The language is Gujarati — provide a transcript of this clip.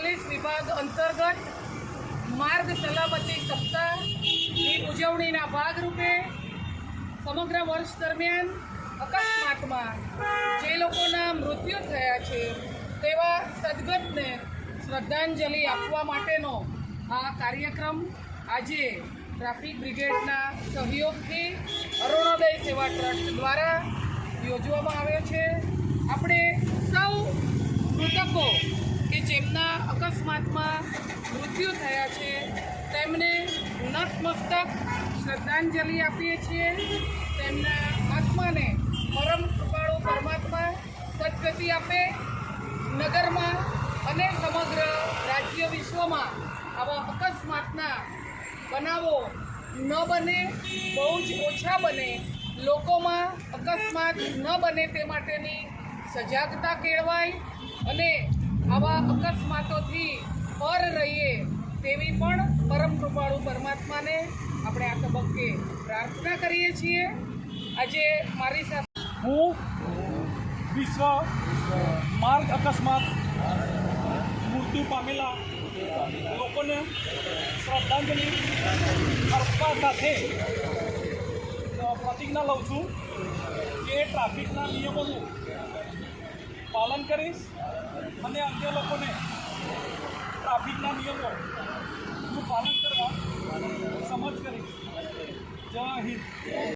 પોલીસ વિભાગ અંતર્ગત માર્ગ સલામતી સપ્તાહની ઉજવણીના ભાગરૂપે સમગ્ર વર્ષ દરમિયાન અકસ્માતમાં જે લોકોના મૃત્યુ થયા છે તેવા સદગતને શ્રદ્ધાંજલિ આપવા માટેનો આ કાર્યક્રમ આજે ટ્રાફિક બ્રિગેડના સહયોગથી અરુણોદય સેવા ટ્રસ્ટ દ્વારા યોજવામાં આવ્યો છે। આપણે સૌ મૃતકો કે જેમના અકસ્માતમાં મૃત્યુ થયા છે તેમને નતમસ્તક શ્રદ્ધાંજલિ આપીએ છીએ। તેમના આત્માને પરમ કૃપાળુ પરમાત્મા સદગતિ આપે, નગરમાં અને સમગ્ર રાજ્ય વિશ્વમાં આવા અકસ્માતના બનાવો ન બને, બહુ જ ઓછા બને, લોકોમાં અકસ્માત ન બને તે માટેની સજાગતા કેળવાય અને આવા અકસ્માતોથી પર રહીએ તેવી પણ પરમ કૃપાળુ પરમાત્માને આપણે આ તબક્કે પ્રાર્થના કરીએ છીએ। આજે મારી સાથે હું વિશ્વ માર્ગ અકસ્માત મૃત્યુ પામેલા લોકોને શ્રદ્ધાંજલિ અર્પવા સાથે પ્રતિજ્ઞા લઉં છું કે ટ્રાફિકના નિયમોનું પાલન કરીશ અને અન્ય લોકોને ટ્રાફિકના નિયમોનું પાલન કરવા સમજ કરીશ। જય હિન્દ।